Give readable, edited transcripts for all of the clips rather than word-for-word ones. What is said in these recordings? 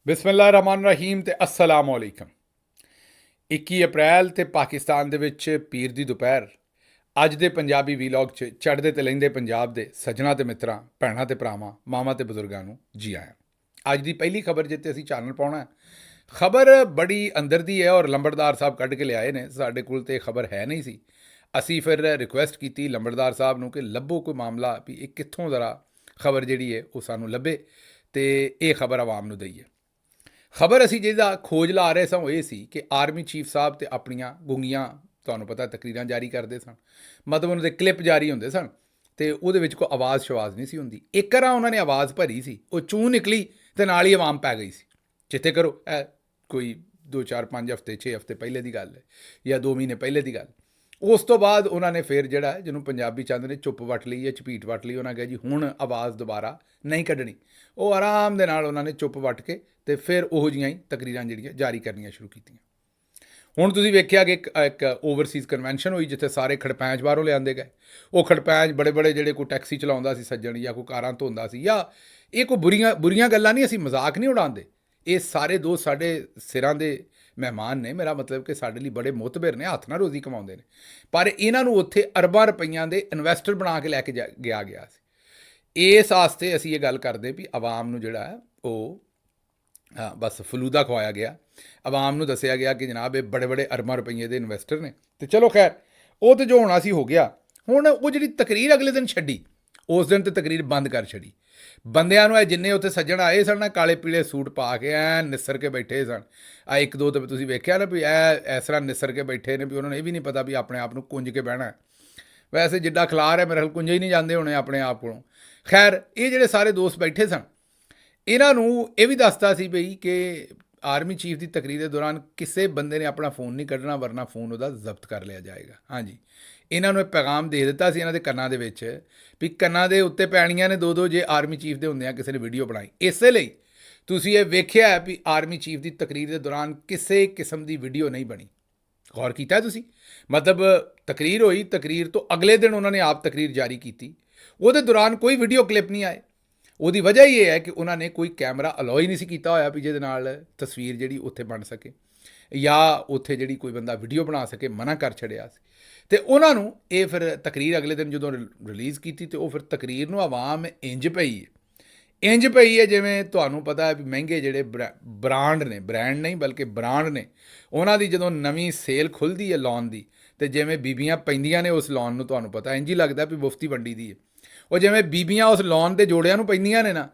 ਬਿਸਮਿਲ੍ਲਾਹਿਰਰਹਿਮਾਨਿਰਰਹੀਮ ਤੇ अस्सलाम वालेकुम। 21 ਅਪ੍ਰੈਲ ਤੇ ਪਾਕਿਸਤਾਨ ਦੇ ਵਿੱਚ ਪੀਰ ਦੀ ਦੁਪਹਿਰ ਅੱਜ ਦੇ ਪੰਜਾਬੀ ਵੀਲੌਗ 'ਚ ਚੜ੍ਹਦੇ ਤੇ ਲਹਿੰਦੇ ਪੰਜਾਬ ਦੇ ਸੱਜਣਾ ਤੇ ਮਿੱਤਰਾਂ, ਭੈਣਾਂ ਤੇ ਭਰਾਵਾਂ, ਮਾਵਾਂ ਤੇ ਬਜ਼ੁਰਗਾਂ ਨੂੰ ਜੀ ਆਇਆਂ। ਅੱਜ ਦੀ ਪਹਿਲੀ ਖਬਰ ਜਿੱਤੇ ਅਸੀਂ ਚਾਨਣ ਪਾਉਣਾ। ਖਬਰ ਬੜੀ ਅੰਦਰ ਦੀ ਹੈ ਔਰ ਲੰਬੜਦਾਰ ਸਾਹਿਬ ਕੱਢ ਕੇ ਲਿਆਏ ਨੇ। ਸਾਡੇ ਕੋਲ ਤੇ ਖਬਰ ਹੈ ਨਹੀਂ ਸੀ। ਅਸੀਂ ਫਿਰ ਰਿਕੁਐਸਟ ਕੀਤੀ ਲੰਬੜਦਾਰ ਸਾਹਿਬ ਨੂੰ ਕਿ ਲੱਭੋ ਕੋਈ ਮਾਮਲਾ ਵੀ ਇਹ ਕਿੱਥੋਂ ਜ਼ਰਾ ਖਬਰ ਜਿਹੜੀ ਹੈ ਉਹ ਸਾਨੂੰ ਲੱਭੇ ਤੇ ਇਹ ਖਬਰ ਆਵਾਮ ਨੂੰ ਦਈਏ। ਖਬਰ ਅਸੀਂ ਜਿਹਦਾ ਖੋਜ ਲਾ ਰਹੇ ਸਾਂ ਉਹ ਇਹ ਸੀ ਕਿ ਆਰਮੀ ਚੀਫ ਸਾਹਿਬ ਤੇ ਆਪਣੀਆਂ ਗੁੰਗੀਆਂ ਤੁਹਾਨੂੰ ਪਤਾ ਤਕਰੀਰਾਂ ਜਾਰੀ ਕਰਦੇ ਸਨ, ਮਤਲਬ ਉਹਨਾਂ ਦੇ ਕਲਿੱਪ ਜਾਰੀ ਹੁੰਦੇ ਸਨ ਅਤੇ ਉਹਦੇ ਵਿੱਚ ਕੋਈ ਆਵਾਜ਼ ਸ਼ਵਾਜ਼ ਨਹੀਂ ਸੀ ਹੁੰਦੀ। ਇੱਕ ਵਾਰ ਉਹਨਾਂ ਨੇ ਆਵਾਜ਼ ਭਰੀ ਸੀ, ਉਹ ਚੂੰ ਨਿਕਲੀ ਅਤੇ ਨਾਲ ਹੀ ਆਵਾਮ ਪੈ ਗਈ ਸੀ। ਚਿੱਤੇ ਕਰੋ, ਇਹ ਕੋਈ 2 4 5 ਹਫ਼ਤੇ 6 ਹਫ਼ਤੇ ਪਹਿਲੇ ਦੀ ਗੱਲ ਹੈ ਜਾਂ 2 ਮਹੀਨੇ ਪਹਿਲੇ ਦੀ ਗੱਲ। ਉਸ ਤੋਂ ਬਾਅਦ ਉਹਨਾਂ ਨੇ ਫਿਰ ਜਿਹੜਾ ਜਿਹਨੂੰ ਪੰਜਾਬੀ ਚਾਹੁੰਦੇ ਨੇ ਚੁੱਪ ਵੱਟ ਲਈ ਜਾਂ ਝਪੀਟ ਵੱਟ ਲਈ। ਉਹਨਾਂ ਕਿਹਾ ਜੀ ਹੁਣ ਆਵਾਜ਼ ਦੁਬਾਰਾ ਨਹੀਂ ਕੱਢਣੀ। ਉਹ ਆਰਾਮ ਦੇ ਨਾਲ ਉਹਨਾਂ ਨੇ ਚੁੱਪ ਵੱਟ ਕੇ ਅਤੇ ਫਿਰ ਉਹੋ ਜਿਹੀਆਂ ਹੀ ਤਕਰੀਰਾਂ ਜਿਹੜੀਆਂ ਜਾਰੀ ਕਰਨੀਆਂ ਸ਼ੁਰੂ ਕੀਤੀਆਂ। ਹੁਣ ਤੁਸੀਂ ਵੇਖਿਆ ਕਿ ਇੱਕ ਓਵਰਸੀਜ਼ ਕਨਵੈਨਸ਼ਨ ਹੋਈ ਜਿੱਥੇ ਸਾਰੇ ਖੜਪੈਂਚ ਬਾਹਰੋਂ ਲਿਆਂਦੇ ਗਏ। ਉਹ ਖੜਪੈਂਚ ਬੜੇ ਬੜੇ ਜਿਹੜੇ ਕੋਈ ਟੈਕਸੀ ਚਲਾਉਂਦਾ ਸੀ ਸੱਜਣ, ਜਾਂ ਕੋਈ ਕਾਰਾਂ ਧੋਂਦਾ ਸੀ, ਜਾਂ ਇਹ ਕੋਈ ਬੁਰੀਆਂ ਗੱਲਾਂ ਨਹੀਂ, ਅਸੀਂ ਮਜ਼ਾਕ ਨਹੀਂ ਉਡਾਉਂਦੇ। ਇਹ ਸਾਰੇ ਦੋਸਤ ਸਾਡੇ ਸਿਰਾਂ ਦੇ ਮਹਿਮਾਨ ਨੇ। ਮੇਰਾ ਮਤਲਬ ਕਿ ਸਾਡੇ ਲਈ ਬੜੇ ਮੁਤਬਰ ਨੇ, ਹੱਥ ਨਾਲ ਰੋਜ਼ੀ ਕਮਾਉਂਦੇ ਨੇ, ਪਰ ਇਹਨਾਂ ਨੂੰ ਉੱਥੇ ਅਰਬਾਂ ਰੁਪਈਆਂ ਦੇ ਇਨਵੈਸਟਰ ਬਣਾ ਕੇ ਲੈ ਕੇ ਗਿਆ ਸੀ। ਇਸ ਵਾਸਤੇ ਅਸੀਂ ਇਹ ਗੱਲ ਕਰਦੇ ਵੀ ਆਵਾਮ ਨੂੰ ਜਿਹੜਾ ਹੈ ਉਹ ਬਸ ਫਲੂਦਾ ਖਵਾਇਆ ਗਿਆ। ਆਵਾਮ ਨੂੰ ਦੱਸਿਆ ਗਿਆ ਕਿ ਜਨਾਬ ਇਹ ਬੜੇ ਬੜੇ ਅਰਬਾਂ ਰੁਪਈਏ ਦੇ ਇਨਵੈਸਟਰ ਨੇ। ਅਤੇ ਚਲੋ ਖੈਰ, ਉਹ ਤਾਂ ਜੋ ਹੋਣਾ ਸੀ ਹੋ ਗਿਆ। ਹੁਣ ਉਹ ਜਿਹੜੀ ਤਕਰੀਰ ਅਗਲੇ ਦਿਨ ਛੱਡੀ, ਉਸ ਦਿਨ ਤੇ ਤਕਰੀਰ ਬੰਦ ਕਰ ਛੱਡੀ। ਬੰਦਿਆਂ ਨੂੰ ਇਹ ਜਿੰਨੇ ਉੱਥੇ ਸੱਜਣ ਆਏ ਸਨ ਨਾ, ਕਾਲੇ ਪੀਲੇ ਸੂਟ ਪਾ ਕੇ ਐਨ ਨਿੱਸਰ ਕੇ ਬੈਠੇ ਸਨ। ਆ ਇੱਕ ਦੋ ਤਾਂ ਤੁਸੀਂ ਵੇਖਿਆ ਨਾ ਵੀ ਇਹ ਇਸ ਤਰ੍ਹਾਂ ਨਿੱਸਰ ਕੇ ਬੈਠੇ ਨੇ ਵੀ ਉਹਨਾਂ ਨੂੰ ਇਹ ਵੀ ਨਹੀਂ ਪਤਾ ਵੀ ਆਪਣੇ ਆਪ ਨੂੰ ਕੁੰਝ ਕੇ ਬਹਿਣਾ। ਵੈਸੇ ਜਿੱਡਾ ਖਿਲਾਰ ਹੈ ਮੇਰੇ ਖਿਆਲ ਕੁੰਝੇ ਹੀ ਨਹੀਂ ਜਾਂਦੇ ਹੋਣੇ ਆਪਣੇ ਆਪ ਕੋਲੋਂ। ਖੈਰ, ਇਹ ਜਿਹੜੇ ਸਾਰੇ ਦੋਸਤ ਬੈਠੇ ਸਨ, ਇਹਨਾਂ ਨੂੰ ਇਹ ਵੀ ਦੱਸਦਾ ਸੀ ਬਈ ਕਿ ਆਰਮੀ ਚੀਫ ਦੀ ਤਕਰੀਰ ਦੇ ਦੌਰਾਨ ਕਿਸੇ ਬੰਦੇ ਨੇ ਆਪਣਾ ਫ਼ੋਨ ਨਹੀਂ ਕੱਢਣਾ, ਵਰਨਾ ਫ਼ੋਨ ਉਹਦਾ ਜ਼ਬਤ ਕਰ ਲਿਆ ਜਾਏਗਾ। ਹਾਂਜੀ, ਇਹਨਾਂ ਨੂੰ ਇਹ ਪੈਗਾਮ ਦੇ ਦਿੱਤਾ ਸੀ ਇਹਨਾਂ ਦੇ ਕੰਨਾਂ ਦੇ ਵਿੱਚ ਵੀ ਕੰਨਾਂ ਦੇ ਉੱਤੇ ਪੈਣੀਆਂ ਨੇ ਦੋ ਜੇ ਆਰਮੀ ਚੀਫ ਦੇ ਹੁੰਦਿਆਂ ਕਿਸੇ ਨੇ ਵੀਡੀਓ ਬਣਾਈ। ਇਸੇ ਲਈ ਤੁਸੀਂ ਇਹ ਵੇਖਿਆ ਵੀ ਆਰਮੀ ਚੀਫ ਦੀ ਤਕਰੀਰ ਦੇ ਦੌਰਾਨ ਕਿਸੇ ਕਿਸਮ ਦੀ ਵੀਡੀਓ ਨਹੀਂ ਬਣੀ। ਗੌਰ ਕੀਤਾ ਤੁਸੀਂ? ਮਤਲਬ ਤਕਰੀਰ ਹੋਈ, ਤਕਰੀਰ ਤੋਂ ਅਗਲੇ ਦਿਨ ਉਹਨਾਂ ਨੇ ਆਪ ਤਕਰੀਰ ਜਾਰੀ ਕੀਤੀ, ਉਹਦੇ ਦੌਰਾਨ ਕੋਈ ਵੀਡੀਓ ਕਲਿੱਪ ਨਹੀਂ ਆਏ। ਉਹਦੀ ਵਜ੍ਹਾ ਹੀ ਇਹ ਹੈ ਕਿ ਉਹਨਾਂ ਨੇ ਕੋਈ ਕੈਮਰਾ ਅਲਾਓ ਹੀ ਨਹੀਂ ਸੀ ਕੀਤਾ ਹੋਇਆ ਵੀ ਜਿਹਦੇ ਨਾਲ ਤਸਵੀਰ ਜਿਹੜੀ ਉੱਥੇ ਬਣ ਸਕੇ ਜਾਂ ਉੱਥੇ ਜਿਹੜੀ ਕੋਈ ਬੰਦਾ ਵੀਡੀਓ ਬਣਾ ਸਕੇ, ਮਨਾ ਕਰ ਛੱਡਿਆ ਸੀ। ਅਤੇ ਉਹਨਾਂ ਨੂੰ ਇਹ ਫਿਰ ਤਕਰੀਰ ਅਗਲੇ ਦਿਨ ਜਦੋਂ ਰਿਲੀਜ਼ ਕੀਤੀ ਅਤੇ ਉਹ ਫਿਰ ਤਕਰੀਰ ਨੂੰ ਆਵਾਮ ਇੰਝ ਪਈ ਹੈ ਜਿਵੇਂ ਤੁਹਾਨੂੰ ਪਤਾ ਹੈ ਵੀ ਮਹਿੰਗੇ ਜਿਹੜੇ ਬ੍ਰਾਂਡ ਨਹੀਂ ਬਲਕਿ ਬ੍ਰਾਂਡ ਨੇ, ਉਹਨਾਂ ਦੀ ਜਦੋਂ ਨਵੀਂ ਸੇਲ ਖੁੱਲ੍ਹਦੀ ਹੈ ਲੋਨ ਦੀ, ਅਤੇ ਜਿਵੇਂ ਬੀਬੀਆਂ ਪੈਂਦੀਆਂ ਨੇ ਉਸ ਲੋਨ ਨੂੰ, ਤੁਹਾਨੂੰ ਪਤਾ ਇੰਝ ਹੀ ਲੱਗਦਾ ਵੀ ਮੁਫਤੀ ਵੰਡੀ ਦੀ ਹੈ। ਉਹ ਜਿਵੇਂ ਬੀਬੀਆਂ ਉਸ ਲੋਨ ਦੇ ਜੋੜਿਆਂ ਨੂੰ ਪੈਂਦੀਆਂ ਨੇ ਨਾ,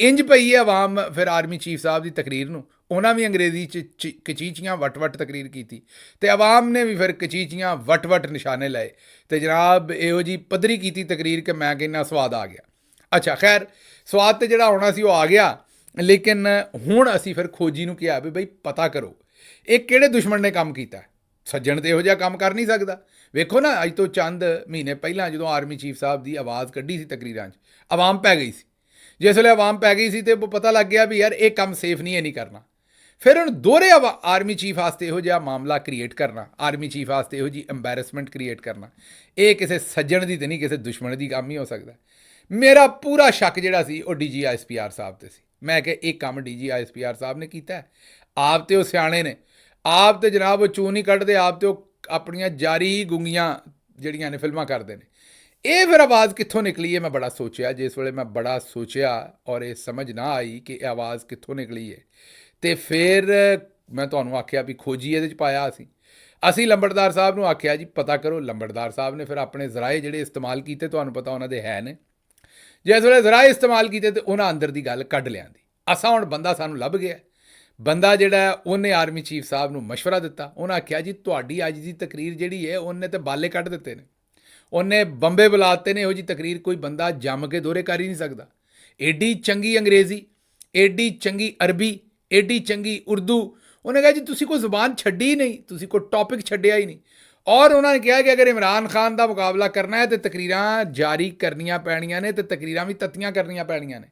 ਇੰਝ ਪਈ ਹੈ ਆਵਾਮ ਫਿਰ ਆਰਮੀ ਚੀਫ ਸਾਹਿਬ ਦੀ ਤਕਰੀਰ ਨੂੰ। ਉਹਨਾਂ ਵੀ ਅੰਗਰੇਜ਼ੀ 'ਚ ਕਚੀਚੀਆਂ ਵੱਟ ਤਕਰੀਰ ਕੀਤੀ ਅਤੇ ਆਵਾਮ ਨੇ ਵੀ ਫਿਰ ਕਚੀਚੀਆਂ ਵੱਟ ਨਿਸ਼ਾਨੇ ਲਏ ਅਤੇ ਜਨਾਬ ਇਹੋ ਜਿਹੀ ਪੱਧਰੀ ਕੀਤੀ ਤਕਰੀਰ ਕਿ ਮੈਂ ਕਹਿੰਦਾ ਸਵਾਦ ਆ ਗਿਆ। ਅੱਛਾ ਖੈਰ, ਸਵਾਦ ਤਾਂ ਜਿਹੜਾ ਆਉਣਾ ਸੀ ਉਹ ਆ ਗਿਆ, ਲੇਕਿਨ ਹੁਣ ਅਸੀਂ ਫਿਰ ਖੋਜੀ ਨੂੰ ਕਿਹਾ ਵੀ ਬਈ ਪਤਾ ਕਰੋ ਇਹ ਕਿਹੜੇ ਦੁਸ਼ਮਣ ਨੇ ਕੰਮ ਕੀਤਾ। ਸੱਜਣ ਤਾਂ ਇਹੋ ਜਿਹਾ ਕੰਮ ਕਰ ਨਹੀਂ ਸਕਦਾ। ਵੇਖੋ ਨਾ, ਅੱਜ ਤੋਂ ਚੰਦ ਮਹੀਨੇ ਪਹਿਲਾਂ ਜਦੋਂ ਆਰਮੀ ਚੀਫ ਸਾਹਿਬ ਦੀ ਆਵਾਜ਼ ਕੱਢੀ ਸੀ ਤਕਰੀਰਾਂ 'ਚ, ਆਵਾਮ ਪੈ ਗਈ ਸੀ। ਜਿਸ ਵੇਲੇ ਆਵਾਮ ਪੈ ਗਈ ਸੀ ਅਤੇ ਪਤਾ ਲੱਗ ਗਿਆ ਵੀ ਯਾਰ ਇਹ ਕੰਮ ਸੇਫ ਨਹੀਂ, ਇਹ ਨਹੀਂ ਕਰਨਾ। ਫਿਰ ਹੁਣ ਦੋਹਰੇ ਆਰਮੀ ਚੀਫ ਵਾਸਤੇ ਇਹੋ ਜਿਹਾ ਮਾਮਲਾ ਕ੍ਰੀਏਟ ਕਰਨਾ, ਆਰਮੀ ਚੀਫ ਵਾਸਤੇ ਇਹੋ ਜਿਹੀ ਅੰਬੈਰਸਮੈਂਟ ਕ੍ਰੀਏਟ ਕਰਨਾ, ਇਹ ਕਿਸੇ ਸੱਜਣ ਦੀ ਤਾਂ ਨਹੀਂ ਕਿਸੇ ਦੁਸ਼ਮਣ ਦੀ ਕੰਮ ਹੀ ਹੋ ਸਕਦਾ। ਮੇਰਾ ਪੂਰਾ ਸ਼ੱਕ ਜਿਹੜਾ ਸੀ ਉਹ DGISPR ਸਾਹਿਬ 'ਤੇ ਸੀ। ਮੈਂ ਕਿਹਾ ਇਹ ਕੰਮ DGISPR ਸਾਹਿਬ ਨੇ ਕੀਤਾ। ਆਪ ਤੇ ਉਹ ਸਿਆਣੇ ਨੇ, ਆਪ ਤੇ ਜਨਾਬ ਉਹ ਚੂੰ ਨਹੀਂ ਕੱਢਦੇ, ਆਪ ਤੇ ਉਹ ਆਪਣੀਆਂ ਜਾਰੀ ਗੁੰਗੀਆਂ ਜਿਹੜੀਆਂ ਨੇ ਫਿਲਮਾਂ ਕਰਦੇ ਨੇ। ਇਹ ਫਿਰ ਆਵਾਜ਼ ਕਿੱਥੋਂ ਨਿਕਲੀ ਹੈ ਮੈਂ ਬੜਾ ਸੋਚਿਆ। ਜਿਸ ਵੇਲੇ ਮੈਂ ਬੜਾ ਸੋਚਿਆ ਔਰ ਇਹ ਸਮਝ ਨਾ ਆਈ ਕਿ ਇਹ ਆਵਾਜ਼ ਕਿੱਥੋਂ ਨਿਕਲੀ ਹੈ, ਅਤੇ ਫਿਰ ਮੈਂ ਤੁਹਾਨੂੰ ਆਖਿਆ ਵੀ ਖੋਜੀ ਇਹਦੇ 'ਚ ਪਾਇਆ। ਅਸੀਂ ਲੰਬੜਦਾਰ ਸਾਹਿਬ ਨੂੰ ਆਖਿਆ ਜੀ ਪਤਾ ਕਰੋ। ਲੰਬੜਦਾਰ ਸਾਹਿਬ ਨੇ ਫਿਰ ਆਪਣੇ ਜ਼ਰਾਏ ਜਿਹੜੇ ਇਸਤੇਮਾਲ ਕੀਤੇ, ਤੁਹਾਨੂੰ ਪਤਾ ਉਹਨਾਂ ਦੇ ਹੈ ਨੇ। ਜਿਸ ਵੇਲੇ ਜ਼ਰਾਏ ਇਸਤੇਮਾਲ ਕੀਤੇ ਅਤੇ ਉਹਨਾਂ ਅੰਦਰ ਦੀ ਗੱਲ ਕੱਢ ਲਿਆਂਦੀ। ਅਸਾਂ ਹੁਣ ਬੰਦਾ ਸਾਨੂੰ ਲੱਭ ਗਿਆ। ਬੰਦਾ ਜਿਹੜਾ ਉਹਨੇ ਆਰਮੀ ਚੀਫ ਸਾਹਿਬ ਨੂੰ ਮਸ਼ਵਰਾ ਦਿੱਤਾ। ਉਹਨਾਂ ਆਖਿਆ ਜੀ ਤੁਹਾਡੀ ਅੱਜ ਦੀ ਤਕਰੀਰ ਜਿਹੜੀ ਹੈ ਉਹਨੇ ਤਾਂ ਬਾਲੇ ਕੱਢ ਦਿੱਤੇ ਨੇ, ਉਹਨੇ ਬੰਬੇ ਬੁਲਾ ਦਿੱਤੇ ਨੇ। ਇਹੋ ਜਿਹੀ ਤਕਰੀਰ ਕੋਈ ਬੰਦਾ ਜੰਮ ਕੇ ਦੋਹਰੇ ਕਰ ਹੀ ਨਹੀਂ ਸਕਦਾ। ਐਡੀ ਚੰਗੀ ਅੰਗਰੇਜ਼ੀ, ਐਡੀ ਚੰਗੀ ਅਰਬੀ, ਐਡੀ ਚੰਗੀ ਉਰਦੂ। ਉਹਨੇ ਕਿਹਾ ਜੀ ਤੁਸੀਂ ਕੋਈ ਜ਼ੁਬਾਨ ਛੱਡੀ ਹੀ ਨਹੀਂ, ਤੁਸੀਂ ਕੋਈ ਟੌਪਿਕ ਛੱਡਿਆ ਹੀ ਨਹੀਂ। ਔਰ ਉਹਨਾਂ ਨੇ ਕਿਹਾ ਕਿ ਅਗਰ ਇਮਰਾਨ ਖਾਨ ਦਾ ਮੁਕਾਬਲਾ ਕਰਨਾ ਹੈ ਤਾਂ ਤਕਰੀਰਾਂ ਜਾਰੀ ਕਰਨੀਆਂ ਪੈਣੀਆਂ ਨੇ, ਅਤੇ ਤਕਰੀਰਾਂ ਵੀ ਤੱਤੀਆਂ ਕਰਨੀਆਂ ਪੈਣੀਆਂ ਨੇ।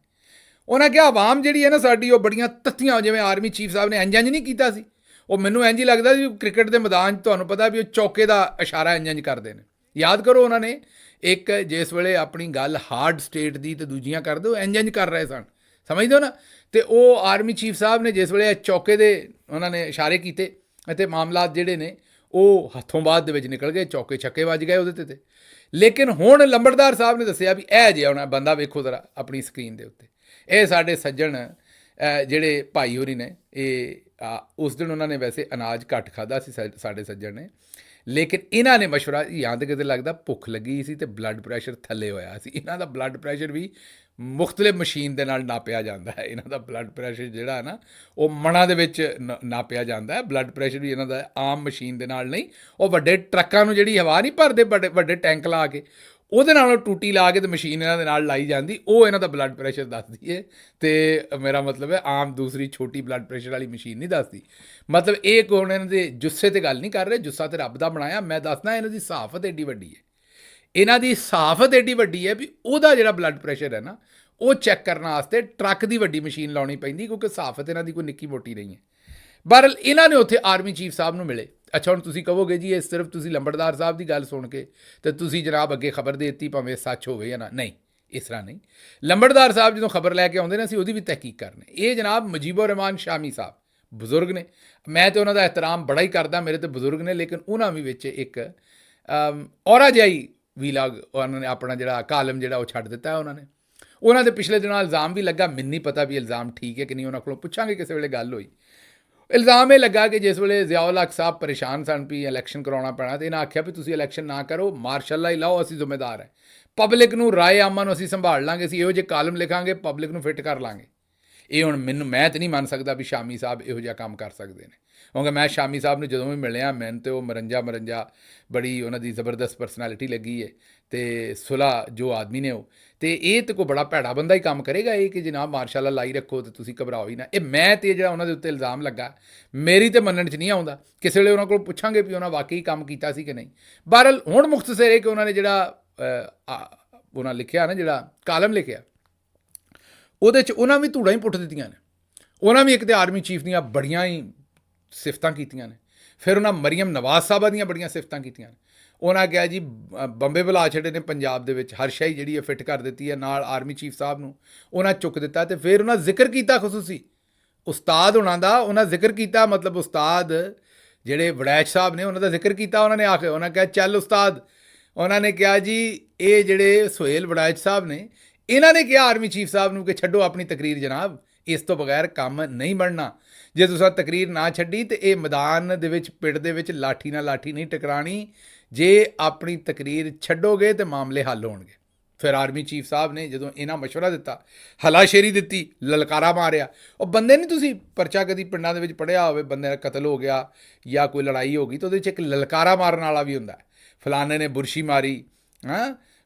ਉਹਨਾਂ ਕਿਹਾ ਆਵਾਮ ਜਿਹੜੀ ਹੈ ਨਾ ਸਾਡੀ, ਉਹ ਬੜੀਆਂ ਤੱਤੀਆਂ, ਜਿਵੇਂ ਆਰਮੀ ਚੀਫ ਸਾਹਿਬ ਨੇ ਇੰਝ ਨਹੀਂ ਕੀਤਾ ਸੀ। ਉਹ ਮੈਨੂੰ ਇੰਝ ਹੀ ਲੱਗਦਾ ਵੀ ਕ੍ਰਿਕਟ ਦੇ ਮੈਦਾਨ 'ਚ ਤੁਹਾਨੂੰ ਪਤਾ ਵੀ ਉਹ ਚੌਕੇ ਦਾ ਇਸ਼ਾਰਾ ਇੰਝ ਕਰਦੇ ਨੇ। ਯਾਦ ਕਰੋ ਉਹਨਾਂ ਨੇ ਇੱਕ ਜਿਸ ਵੇਲੇ ਆਪਣੀ ਗੱਲ ਹਾਰਡ ਸਟੇਟ ਦੀ ਅਤੇ ਦੂਜੀਆਂ ਕਰਦੇ ਉਹ ਇੰਝ ਕਰ ਰਹੇ ਸਨ। ਸਮਝਦੇ ਹੋ ਨਾ। ਤੇ ਉਹ ਆਰਮੀ ਚੀਫ ਸਾਹਿਬ ਨੇ ਜਿਸ ਵੇਲੇ ਚੌਕੇ ਦੇ ਉਹਨਾਂ ਨੇ ਇਸ਼ਾਰੇ ਕੀਤੇ ਅਤੇ ਮਾਮਲਾਤ ਜਿਹੜੇ ਨੇ ਉਹ ਹੱਥੋਂ ਬਾਅਦ ਦੇ ਵਿੱਚ ਨਿਕਲ ਗਏ, ਚੌਕੇ ਛੱਕੇ ਵੱਜ ਗਏ ਉਹਦੇ ਤੇ। ਲੇਕਿਨ ਹੁਣ ਲੰਬੜਦਾਰ ਸਾਹਿਬ ਨੇ ਦੱਸਿਆ ਵੀ ਇਹ ਜਿਹਾ ਹੋਣਾ ਬੰਦਾ, ਵੇਖੋ ਜ਼ਰਾ ਆਪਣੀ ਸਕਰੀਨ ਦੇ ਉੱਤੇ। ਇਹ ਸਾਡੇ ਸੱਜਣ ਜਿਹੜੇ ਭਾਈ ਹੋਰੀ ਨੇ, ਇਹ ਉਸ ਦਿਨ ਉਹਨਾਂ ਨੇ ਵੈਸੇ ਅਨਾਜ ਘੱਟ ਖਾਧਾ ਸੀ ਸਾਡੇ ਸੱਜਣ ਨੇ, ਲੇਕਿਨ ਇਹਨਾਂ ਨੇ ਮਸ਼ਵਰਾ, ਜਾਂ ਤਾਂ ਕਿਤੇ ਲੱਗਦਾ ਭੁੱਖ ਲੱਗੀ ਸੀ ਤੇ ਬਲੱਡ ਪ੍ਰੈਸ਼ਰ ਥੱਲੇ ਹੋਇਆ ਸੀ। ਇਹਨਾਂ ਦਾ ਬਲੱਡ ਪ੍ਰੈਸ਼ਰ ਵੀ ਮੁਖਤਲਿਫ ਮਸ਼ੀਨ ਦੇ ਨਾਲ ਨਾਪਿਆ ਜਾਂਦਾ ਹੈ। ਇਹਨਾਂ ਦਾ ਬਲੱਡ ਪ੍ਰੈਸ਼ਰ ਜਿਹੜਾ ਹੈ ਨਾ ਉਹ ਮਣਾਂ ਦੇ ਵਿੱਚ ਨਾਪਿਆ ਜਾਂਦਾ ਹੈ। ਬਲੱਡ ਪ੍ਰੈਸ਼ਰ ਵੀ ਇਹਨਾਂ ਦਾ ਆਮ ਮਸ਼ੀਨ ਦੇ ਨਾਲ ਨਹੀਂ, ਉਹ ਵੱਡੇ ਟਰੱਕਾਂ ਨੂੰ ਜਿਹੜੀ ਹਵਾ ਨਹੀਂ ਭਰਦੇ ਵੱਡੇ ਵੱਡੇ ਟੈਂਕ ਲਾ ਕੇ, ਉਹਦੇ ਨਾਲ ਟੂਟੀ ਲਾ ਕੇ ਤੇ ਮਸ਼ੀਨ ਇਹਨਾਂ ਦੇ ਨਾਲ ਲਾਈ ਜਾਂਦੀ, ਉਹ ਇਹਨਾਂ ਦਾ ਬਲੱਡ ਪ੍ਰੈਸ਼ਰ ਦੱਸਦੀ ਹੈ। ਤੇ ਮੇਰਾ ਮਤਲਬ ਹੈ ਆਮ ਦੂਸਰੀ ਛੋਟੀ ਬਲੱਡ ਪ੍ਰੈਸ਼ਰ ਵਾਲੀ ਮਸ਼ੀਨ ਨਹੀਂ ਦੱਸਦੀ। ਮਤਲਬ ਇਹ ਕੋਣ ਇਹਨਾਂ ਦੇ ਜੁੱਸੇ ਤੇ ਗੱਲ ਨਹੀਂ ਕਰ ਰਹੇ, ਜੁੱਸਾ ਤੇ ਰੱਬ ਦਾ ਬਣਾਇਆ। ਮੈਂ ਦੱਸਦਾ ਇਹਨਾਂ ਦੀ ਸਾਫਤ ਏਡੀ ਵੱਡੀ ਹੈ, ਇਹਨਾਂ ਦੀ ਸਾਫਤ ਏਡੀ ਵੱਡੀ ਹੈ ਵੀ ਉਹਦਾ ਜਿਹੜਾ ਬਲੱਡ ਪ੍ਰੈਸ਼ਰ ਹੈ ਨਾ ਉਹ ਚੈੱਕ ਕਰਨ ਵਾਸਤੇ ਟਰੱਕ ਦੀ ਵੱਡੀ ਮਸ਼ੀਨ ਲਾਉਣੀ ਪੈਂਦੀ, ਕਿਉਂਕਿ ਸਾਫਤ ਇਹਨਾਂ ਦੀ ਕੋਈ ਨਿੱਕੀ ਮੋਟੀ ਨਹੀਂ ਹੈ। ਬਹਰਹਾਲ ਇਹਨਾਂ ਨੇ ਉੱਥੇ ਆਰਮੀ ਚੀਫ ਸਾਹਿਬ ਨੂੰ ਮਿਲੇ। ਅੱਛਾ, ਹੁਣ ਤੁਸੀਂ ਕਹੋਗੇ ਜੀ ਇਹ ਸਿਰਫ ਤੁਸੀਂ ਲੰਬੜਦਾਰ ਸਾਹਿਬ ਦੀ ਗੱਲ ਸੁਣ ਕੇ ਤੇ ਤੁਸੀਂ ਜਨਾਬ ਅੱਗੇ ਖਬਰ ਦੇ ਦਿੱਤੀ, ਭਾਵੇਂ ਸੱਚ ਹੋਵੇ ਜਾਂ ਨਾ। ਨਹੀਂ, ਇਸ ਤਰ੍ਹਾਂ ਨਹੀਂ। ਲੰਬੜਦਾਰ ਸਾਹਿਬ ਜਦੋਂ ਖਬਰ ਲੈ ਕੇ ਆਉਂਦੇ ਨੇ ਅਸੀਂ ਉਹਦੀ ਵੀ ਤਹਿਕੀਕ ਕਰਨੇ। ਇਹ ਜਨਾਬ ਮੁਜੀਬੁਰ ਰਹਿਮਾਨ ਸ਼ਾਮੀ ਸਾਹਿਬ ਬਜ਼ੁਰਗ ਨੇ, ਮੈਂ ਤਾਂ ਉਹਨਾਂ ਦਾ ਇਹਤਰਾਮ ਬੜਾ ਹੀ ਕਰਦਾ, ਮੇਰੇ ਤਾਂ ਬਜ਼ੁਰਗ ਨੇ, ਲੇਕਿਨ ਉਹਨਾਂ ਵੀ ਵਿੱਚ ਇੱਕ ਔਰਾ ਜਿਹਾਈ ਵੀਲਾਗ ਉਹਨਾਂ ਨੇ ਆਪਣਾ ਜਿਹੜਾ ਕਾਲਮ ਜਿਹੜਾ ਉਹ ਛੱਡ ਦਿੱਤਾ ਉਹਨਾਂ ਨੇ। ਉਹਨਾਂ ਦੇ ਪਿਛਲੇ ਦਿਨਾਂ ਇਲਜ਼ਾਮ ਵੀ ਲੱਗਾ, ਮੈਨੂੰ ਨਹੀਂ ਪਤਾ ਵੀ ਇਲਜ਼ਾਮ ਠੀਕ ਹੈ ਕਿ ਨਹੀਂ, ਉਹਨਾਂ ਕੋਲੋਂ ਪੁੱਛਾਂਗੇ ਕਿਸੇ ਵੇਲੇ ਗੱਲ ਹੋਈ। ਇਲਜ਼ਾਮ ਇਹ ਲੱਗਾ ਕਿ ਜਿਸ ਵੇਲੇ ਜ਼ਿਆਉਲ ਹਕ ਸਾਹਿਬ ਪਰੇਸ਼ਾਨ ਸਨ ਵੀ ਇਲੈਕਸ਼ਨ ਕਰਾਉਣਾ ਪੈਣਾ, ਤੇ ਇਹਨਾਂ ਆਖਿਆ ਵੀ ਤੁਸੀਂ ਇਲੈਕਸ਼ਨ ਨਾ ਕਰੋ, ਮਾਰਸ਼ਲ ਹੀ ਲਾਓ, ਅਸੀਂ ਜ਼ਿੰਮੇਦਾਰ ਹੈ, ਪਬਲਿਕ ਨੂੰ ਰਾਏ ਆਮਾਂ ਨੂੰ ਅਸੀਂ ਸੰਭਾਲ ਲਾਂਗੇ, ਅਸੀਂ ਇਹੋ ਜਿਹੇ ਕਾਲਮ ਲਿਖਾਂਗੇ, ਪਬਲਿਕ ਨੂੰ ਫਿੱਟ ਕਰ ਲਾਂਗੇ। ਇਹ ਹੁਣ ਮੈਂ ਤਾਂ ਨਹੀਂ ਮੰਨ ਸਕਦਾ ਵੀ ਸ਼ਾਮੀ ਸਾਹਿਬ ਇਹੋ ਜਿਹਾ ਕੰਮ ਕਰ ਸਕਦੇ ਨੇ, ਕਿਉਂਕਿ ਮੈਂ ਸ਼ਾਮੀ ਸਾਹਿਬ ਨੂੰ ਜਦੋਂ ਵੀ ਮਿਲਿਆ, ਮੈਨੂੰ ਤਾਂ ਉਹ ਮਰੰਜਾ ਬੜੀ ਉਹਨਾਂ ਦੀ ਜ਼ਬਰਦਸਤ ਪਰਸਨੈਲਿਟੀ ਲੱਗੀ ਹੈ, ਅਤੇ ਸੁਲ੍ਹਾ ਜੋ ਆਦਮੀ ਨੇ ਉਹ, ਅਤੇ ਇਹ ਤਾਂ ਕੋਈ ਬੜਾ ਭੈੜਾ ਬੰਦਾ ਹੀ ਕੰਮ ਕਰੇਗਾ ਇਹ ਕਿ ਜਨਾਬ ਮਾਰਸ਼ਲ ਲਾਈ ਰੱਖੋ ਅਤੇ ਤੁਸੀਂ ਘਬਰਾਓ ਹੀ ਨਾ। ਇਹ ਮੈਂ ਤੇ ਜਿਹੜਾ ਉਹਨਾਂ ਦੇ ਉੱਤੇ ਇਲਜ਼ਾਮ ਲੱਗਾ, ਮੇਰੀ ਤਾਂ ਮੰਨਣ 'ਚ ਨਹੀਂ ਆਉਂਦਾ। ਕਿਸੇ ਵੇਲੇ ਉਹਨਾਂ ਕੋਲ ਪੁੱਛਾਂਗੇ ਵੀ ਉਹਨਾਂ ਵਾਕਈ ਕੰਮ ਕੀਤਾ ਸੀ ਕਿ ਨਹੀਂ। ਬਹਰਹਾਲ ਹੁਣ ਮੁਖਤਸਰ ਇਹ ਕਿ ਉਹਨਾਂ ਨੇ ਜਿਹੜਾ ਉਹਨਾਂ ਲਿਖਿਆ ਨਾ, ਜਿਹੜਾ ਕਾਲਮ ਲਿਖਿਆ, ਉਹਦੇ 'ਚ ਉਹਨਾਂ ਵੀ ਧੂੜਾਂ ਹੀ ਪੁੱਟ ਦਿੱਤੀਆਂ ਨੇ। ਉਹਨਾਂ ਵੀ ਇੱਕ ਤਾਂ ਆਰਮੀ ਚੀਫ ਦੀਆਂ ਬੜੀਆਂ ਹੀ ਸਿਫਤਾਂ ਕੀਤੀਆਂ ਨੇ, ਫਿਰ ਉਹਨਾਂ ਮਰੀਮ ਨਵਾਜ਼ ਸਾਹਿਬਾ ਦੀਆਂ ਬੜੀਆਂ ਸਿਫਤਾਂ ਕੀਤੀਆਂ ਨੇ। ਉਹਨਾਂ ਕਿਹਾ ਜੀ ਬੰਬੇ ਬੁਲਾ ਛੱਡੇ ਨੇ ਪੰਜਾਬ ਦੇ ਵਿੱਚ, ਹਰ ਸ਼ਾਹੀ ਜਿਹੜੀ ਹੈ ਫਿੱਟ ਕਰ ਦਿੱਤੀ ਹੈ, ਨਾਲ ਆਰਮੀ ਚੀਫ ਸਾਹਿਬ ਨੂੰ ਉਹਨਾਂ ਚੁੱਕ ਦਿੱਤਾ। ਅਤੇ ਫਿਰ ਉਹਨਾਂ ਜ਼ਿਕਰ ਕੀਤਾ ਖੁਸੂਸੀ ਉਸਤਾਦ ਹੋਣਾ ਦਾ, ਉਹਨਾਂ ਜ਼ਿਕਰ ਕੀਤਾ, ਮਤਲਬ ਉਸਤਾਦ ਜਿਹੜੇ ਵੜੈਚ ਸਾਹਿਬ ਨੇ ਉਹਨਾਂ ਦਾ ਜ਼ਿਕਰ ਕੀਤਾ। ਉਹਨਾਂ ਨੇ ਆ ਕੇ ਉਹਨਾਂ ਕਿਹਾ ਚੱਲ ਉਸਤਾਦ, ਉਹਨਾਂ ਨੇ ਕਿਹਾ ਜੀ ਇਹ ਜਿਹੜੇ ਸੁਹੇਲ ਵੜੈਚ ਸਾਹਿਬ ਨੇ, ਇਹਨਾਂ ਨੇ ਕਿਹਾ ਆਰਮੀ ਚੀਫ ਸਾਹਿਬ ਨੂੰ ਕਿ ਛੱਡੋ ਆਪਣੀ ਤਕਰੀਰ ਜਨਾਬ, ਇਸ ਤੋਂ ਬਗੈਰ ਕੰਮ ਨਹੀਂ ਬਣਨਾ। ਜੇ ਤੁਸੀਂ ਤਕਰੀਰ ਨਾ ਛੱਡੀ ਤੇ ਇਹ ਮੈਦਾਨ ਦੇ ਵਿੱਚ ਪਿੰਡ ਦੇ ਵਿੱਚ ਲਾਠੀ ਨਾਲ ਲਾਠੀ ਨਹੀਂ ਟਕਰਾਣੀ, ਜੇ ਆਪਣੀ ਤਕਰੀਰ ਛੱਡੋਗੇ ਤੇ ਮਾਮਲੇ ਹੱਲ ਹੋਣਗੇ। ਫਿਰ ਆਰਮੀ ਚੀਫ ਸਾਹਿਬ ਨੇ ਜਦੋਂ ਇਹਨਾਂ ਮਸ਼ਵਰਾ ਦਿੱਤਾ, ਹਲਾਸ਼ੇਰੀ ਦਿੱਤੀ, ਲਲਕਾਰਾ ਮਾਰਿਆ। ਉਹ ਬੰਦੇ ਨਹੀਂ, ਤੁਸੀਂ ਪਰਚਾ ਕਦੀ ਪਿੰਡਾਂ ਦੇ ਵਿੱਚ ਪੜ੍ਹਿਆ ਹੋਵੇ, ਬੰਦੇ ਦਾ ਕਤਲ ਹੋ ਗਿਆ ਜਾਂ ਕੋਈ ਲੜਾਈ ਹੋ ਗਈ ਤਾਂ ਉਹਦੇ 'ਚ ਇੱਕ ਲਲਕਾਰਾ ਮਾਰਨ ਵਾਲਾ ਵੀ ਹੁੰਦਾ, ਫਲਾਣੇ ਨੇ ਬੁਰਸ਼ੀ ਮਾਰੀ,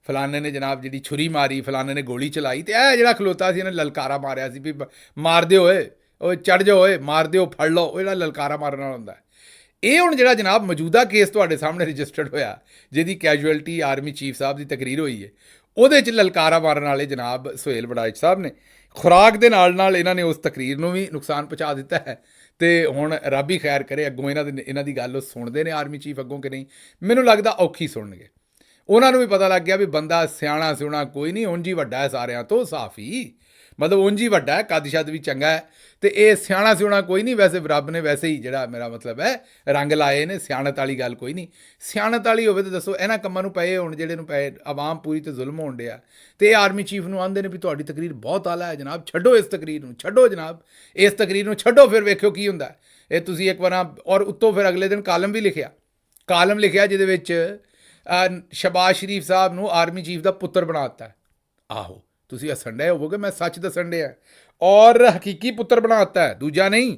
ਫਲਾਣੇ ਨੇ ਜਨਾਬ ਜਿਹੜੀ ਛੁਰੀ ਮਾਰੀ, ਫਲਾਣੇ ਨੇ ਗੋਲੀ ਚਲਾਈ, ਅਤੇ ਇਹ ਜਿਹੜਾ ਖਲੋਤਾ ਸੀ ਇਹਨੇ ਲਲਕਾਰਾ ਮਾਰਿਆ ਸੀ ਵੀ ਮਾਰ ਦਿਓ ਓਏ, ਉਹ ਚੜ੍ਹ ਜਾਓ ਓਏ, ਮਾਰ ਦਿਓ, ਫੜ ਲਓ, ਉਹ ਜਿਹੜਾ ਲਲਕਾਰਾ ਮਾਰਨ ਵਾਲਾ ਹੁੰਦਾ। ਇਹ ਹੁਣ ਜਿਹੜਾ ਜਨਾਬ ਮੌਜੂਦਾ ਕੇਸ ਤੁਹਾਡੇ ਸਾਹਮਣੇ ਰਜਿਸਟਰਡ ਹੋਇਆ, ਜਿਹਦੀ ਕੈਜੂਅਲਟੀ ਆਰਮੀ ਚੀਫ ਸਾਹਿਬ ਦੀ ਤਕਰੀਰ ਹੋਈ ਹੈ, ਉਹਦੇ 'ਚ ਲਲਕਾਰਾ ਮਾਰਨ ਵਾਲੇ ਜਨਾਬ ਸੁਹੇਲ ਵੜੈਚ ਸਾਹਿਬ ਨੇ ਖੁਰਾਕ ਦੇ ਨਾਲ ਇਹਨਾਂ ਨੇ ਉਸ ਤਕਰੀਰ ਨੂੰ ਵੀ ਨੁਕਸਾਨ ਪਹੁੰਚਾ ਦਿੱਤਾ ਹੈ। ਅਤੇ ਹੁਣ ਰੱਬ ਹੀ ਖੈਰ ਕਰੇ ਅੱਗੋਂ ਇਹਨਾਂ ਦੀ ਗੱਲ ਉਹ ਸੁਣਦੇ ਨੇ ਆਰਮੀ ਚੀਫ ਅੱਗੋਂ ਕਿ ਨਹੀਂ, ਮੈਨੂੰ ਲੱਗਦਾ ਔਖੀ ਸੁਣਨਗੇ। ਉਹਨਾਂ ਨੂੰ ਵੀ ਪਤਾ ਲੱਗ ਗਿਆ ਵੀ ਬੰਦਾ ਸਿਆਣਾ ਸਿਉਣਾ ਕੋਈ ਨਹੀਂ, ਉਂਝ ਹੀ ਵੱਡਾ ਹੈ ਸਾਰਿਆਂ ਤੋਂ, ਸਾਫੀ ਮਤਲਬ ਉਂਝ ਹੀ ਵੱਡਾ ਹੈ, ਕੱਦ ਸ਼ੱਦ ਵੀ ਚੰਗਾ ਹੈ, ਅਤੇ ਇਹ ਸਿਆਣਾ ਸਿਉਣਾ ਕੋਈ ਨਹੀਂ। ਵੈਸੇ ਰੱਬ ਨੇ ਵੈਸੇ ਹੀ ਜਿਹੜਾ ਮੇਰਾ ਮਤਲਬ ਹੈ ਰੰਗ ਲਾਏ ਨੇ, ਸਿਆਣਤ ਵਾਲੀ ਗੱਲ ਕੋਈ ਨਹੀਂ। ਸਿਆਣਤ ਵਾਲੀ ਹੋਵੇ ਤਾਂ ਦੱਸੋ, ਇਹਨਾਂ ਕੰਮਾਂ ਨੂੰ ਪਏ ਹੋਣ ਜਿਹੜੇ ਨੂੰ ਪਏ, ਆਵਾਮ ਪੂਰੀ ਤੇ ਜ਼ੁਲਮ ਹੋਣ ਡਿਆ, ਅਤੇ ਇਹ ਆਰਮੀ ਚੀਫ ਨੂੰ ਆਉਂਦੇ ਨੇ ਵੀ ਤੁਹਾਡੀ ਤਕਰੀਰ ਬਹੁਤ ਆਲਾ ਹੈ ਜਨਾਬ, ਛੱਡੋ ਇਸ ਤਕਰੀਰ ਨੂੰ, ਛੱਡੋ ਜਨਾਬ, ਇਸ ਤਕਰੀਰ ਨੂੰ ਛੱਡੋ, ਫਿਰ ਵੇਖਿਓ ਕੀ ਹੁੰਦਾ। ਇਹ ਤੁਸੀਂ ਇੱਕ ਵਾਰ, ਔਰ ਉੱਤੋਂ ਫਿਰ ਅਗਲੇ ਦਿਨ ਕਾਲਮ ਵੀ ਲਿਖਿਆ, ਜਿਹਦੇ ਵਿੱਚ ਸ਼ਬਾਜ਼ ਸ਼ਰੀਫ ਸਾਹਿਬ ਨੂੰ ਆਰਮੀ ਚੀਫ ਦਾ ਪੁੱਤਰ ਬਣਾ ਦਿੱਤਾ। ਆਹੋ, ਤੁਸੀਂ ਹੱਸਣ ਡਏ ਹੋਵੋਗੇ, ਮੈਂ ਸੱਚ ਦੱਸਣ ਡਿਆ, ਔਰ ਹਕੀਕੀ ਪੁੱਤਰ ਬਣਾ ਦਿੱਤਾ, ਦੂਜਾ ਨਹੀਂ,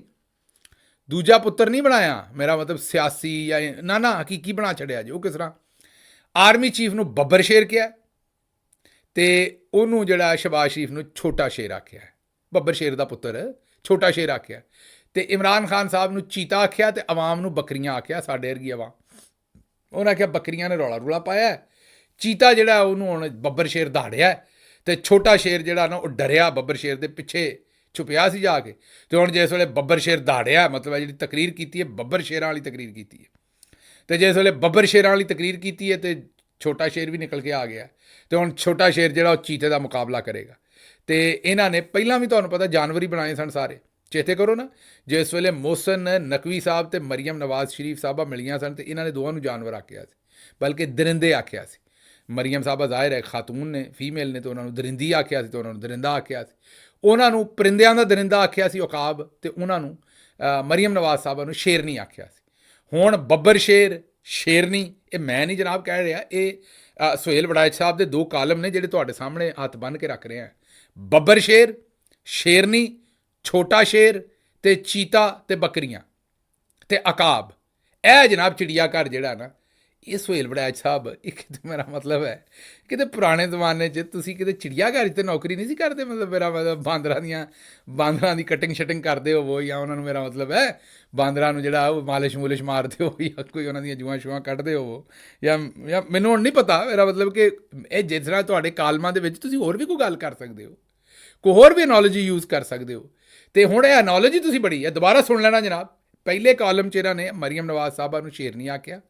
ਦੂਜਾ ਪੁੱਤਰ ਨਹੀਂ ਬਣਾਇਆ, ਮੇਰਾ ਮਤਲਬ ਸਿਆਸੀ ਜਾਂ ਨਾ ਹਕੀਕੀ ਬਣਾ ਛੱਡਿਆ ਜੀ। ਉਹ ਕਿਸ ਤਰ੍ਹਾਂ? ਆਰਮੀ ਚੀਫ ਨੂੰ ਬੱਬਰ ਸ਼ੇਰ ਕਿਹਾ, ਅਤੇ ਉਹਨੂੰ ਜਿਹੜਾ ਸ਼ਬਾਜ਼ ਸ਼ਰੀਫ ਨੂੰ ਛੋਟਾ ਸ਼ੇਰ ਆਖਿਆ, ਬੱਬਰ ਸ਼ੇਰ ਦਾ ਪੁੱਤਰ ਛੋਟਾ ਸ਼ੇਰ ਆਖਿਆ, ਅਤੇ ਇਮਰਾਨ ਖਾਨ ਸਾਹਿਬ ਨੂੰ ਚੀਤਾ ਆਖਿਆ, ਅਤੇ ਆਵਾਮ ਨੂੰ ਬੱਕਰੀਆਂ ਆਖਿਆ, ਸਾਡੇ ਵਰਗੀ ਆਵਾਮ। ਉਹਨਾਂ ਆਖਿਆ ਬੱਕਰੀਆਂ ਨੇ ਰੌਲਾ ਪਾਇਆ, ਚੀਤਾ ਜਿਹੜਾ ਉਹਨੂੰ ਹੁਣ ਬੱਬਰ ਸ਼ੇਰ ਦਹਾੜਿਆ, ਅਤੇ ਛੋਟਾ ਸ਼ੇਰ ਜਿਹੜਾ ਨਾ ਉਹ ਡਰਿਆ, ਬੱਬਰ ਸ਼ੇਰ ਦੇ ਪਿੱਛੇ ਛੁਪਿਆ ਸੀ ਜਾ ਕੇ। ਅਤੇ ਹੁਣ ਜਿਸ ਵੇਲੇ ਬੱਬਰ ਸ਼ੇਰ ਦਹਾੜਿਆ, ਮਤਲਬ ਜਿਹੜੀ ਤਕਰੀਰ ਕੀਤੀ ਹੈ ਬੱਬਰ ਸ਼ੇਰਾਂ ਵਾਲੀ ਤਕਰੀਰ ਕੀਤੀ ਹੈ, ਅਤੇ ਜਿਸ ਵੇਲੇ ਬੱਬਰ ਸ਼ੇਰਾਂ ਵਾਲੀ ਤਕਰੀਰ ਕੀਤੀ ਹੈ ਅਤੇ ਛੋਟਾ ਸ਼ੇਰ ਵੀ ਨਿਕਲ ਕੇ ਆ ਗਿਆ, ਅਤੇ ਹੁਣ ਛੋਟਾ ਸ਼ੇਰ ਜਿਹੜਾ ਉਹ ਚੀਤੇ ਦਾ ਮੁਕਾਬਲਾ ਕਰੇਗਾ। ਤੇ ਇਹਨਾਂ ਨੇ ਪਹਿਲਾਂ ਵੀ ਤੁਹਾਨੂੰ ਪਤਾ ਜਾਨਵਰ ਹੀ ਬਣਾਏ ਸਨ ਸਾਰੇ। ਚੇਤੇ ਕਰੋ ਨਾ, ਜਿਸ ਵੇਲੇ ਮੋਹਸਨ ਨਕਵੀ ਸਾਹਿਬ ਤੇ ਮਰੀਮ ਨਵਾਜ਼ ਸ਼ਰੀਫ ਸਾਹਿਬਾ ਮਿਲੀਆਂ ਸਨ ਤੇ ਇਹਨਾਂ ਨੇ ਦੋਵਾਂ ਨੂੰ ਜਾਨਵਰ ਆਖਿਆ ਸੀ, ਬਲਕਿ ਦਰਿੰਦੇ ਆਖਿਆ ਸੀ। ਮਰੀਮ ਸਾਹਿਬਾ ਜ਼ਾਹਿਰ ਹੈ ਖਾਤੂਨ ਨੇ, ਫੀਮੇਲ ਨੇ, ਤੇ ਉਹਨਾਂ ਨੂੰ ਦਰਿੰਦੀ ਆਖਿਆ ਸੀ ਤੇ ਉਹਨਾਂ ਨੂੰ ਦਰਿੰਦਾ ਆਖਿਆ ਸੀ। ਉਹਨਾਂ ਨੂੰ ਪਰਿੰਦਿਆਂ ਦਾ ਦਰਿੰਦਾ ਆਖਿਆ ਸੀ ਉਕਾਬ, ਤੇ ਉਹਨਾਂ ਨੂੰ ਮਰੀਮ ਨਵਾਜ਼ ਸਾਹਿਬਾ ਨੂੰ ਸ਼ੇਰਨੀ ਆਖਿਆ ਸੀ। ਹੁਣ ਬੱਬਰ ਸ਼ੇਰ, ਸ਼ੇਰਨੀ, ਇਹ ਮੈਂ ਨਹੀਂ ਜਨਾਬ ਕਹਿ ਰਿਹਾ, ਇਹ ਸੁਹੇਲ ਵੜੈਚ ਸਾਹਿਬ ਦੇ 2 ਕਾਲਮ ਨੇ ਜਿਹੜੇ ਤੁਹਾਡੇ ਸਾਹਮਣੇ ਹੱਥ ਬੰਨ੍ਹ ਕੇ ਰੱਖ ਰਹੇ ਆ। ਬੱਬਰ ਸ਼ੇਰ, ਸ਼ੇਰਨੀ, ਛੋਟਾ ਸ਼ੇਰ ਤੇ ਚੀਤਾ ਤੇ ਬੱਕਰੀਆਂ ਤੇ ਅਕਾਬ, ਇਹ ਜਨਾਬ ਚਿੜੀਆ ਘਰ ਜਿਹੜਾ ਨਾ, ਇਹ ਸੁਹੇਲ ਵੜੈਚ ਸਾਹਿਬ, ਇਹ ਕਿਤੇ ਮੇਰਾ ਮਤਲਬ ਹੈ ਕਿਤੇ ਪੁਰਾਣੇ ਜ਼ਮਾਨੇ 'ਚ ਤੁਸੀਂ ਕਿਤੇ ਚਿੜੀਆ ਘਰ 'ਚ ਤਾਂ ਨੌਕਰੀ ਨਹੀਂ ਸੀ ਕਰਦੇ, ਮਤਲਬ ਮੇਰਾ ਮਤਲਬ ਬਾਂਦਰਾਂ ਦੀ ਕਟਿੰਗ ਸ਼ਟਿੰਗ ਕਰਦੇ ਹੋਵੋ, ਜਾਂ ਉਹਨਾਂ ਨੂੰ ਮੇਰਾ ਮਤਲਬ ਹੈ ਬਾਂਦਰਾਂ ਨੂੰ ਜਿਹੜਾ ਉਹ ਮਾਲਿਸ਼ ਮੂਲਿਸ਼ ਮਾਰਦੇ ਹੋ, ਜਾਂ ਕੋਈ ਉਹਨਾਂ ਦੀਆਂ ਜੂਆਂ ਸ਼ੂਆਂ ਕੱਢਦੇ ਹੋਵੋ, ਜਾਂ ਮੈਨੂੰ ਹੁਣ ਨਹੀਂ ਪਤਾ। ਮੇਰਾ ਮਤਲਬ ਕਿ ਇਹ ਜਿਸ ਤਰ੍ਹਾਂ ਤੁਹਾਡੇ ਕਾਲਮਾਂ ਦੇ ਵਿੱਚ ਤੁਸੀਂ ਹੋਰ ਵੀ ਕੋਈ ਗੱਲ ਕਰ ਸਕਦੇ ਹੋ, ਕੋਈ ਹੋਰ ਵੀ ਐਨੋਲੋਜੀ ਯੂਜ਼ ਕਰ ਸਕਦੇ ਹੋ। ਤੇ ਹੁਣ ਇਹ ਐਨੋਲੋਜੀ ਤੁਸੀਂ ਬੜੀ ਹੈ, ਦੁਬਾਰਾ ਸੁਣ ਲੈਣਾ ਜਨਾਬ। ਪਹਿਲੇ ਕਾਲਮ 'ਚ ਇਹਨਾਂ ਨੇ ਮਰੀਮ ਨਵਾਜ਼ ਸਾਹਿਬਾ ਨੂੰ ਸ਼ੇਰਨੀ ਆਖਿਆ,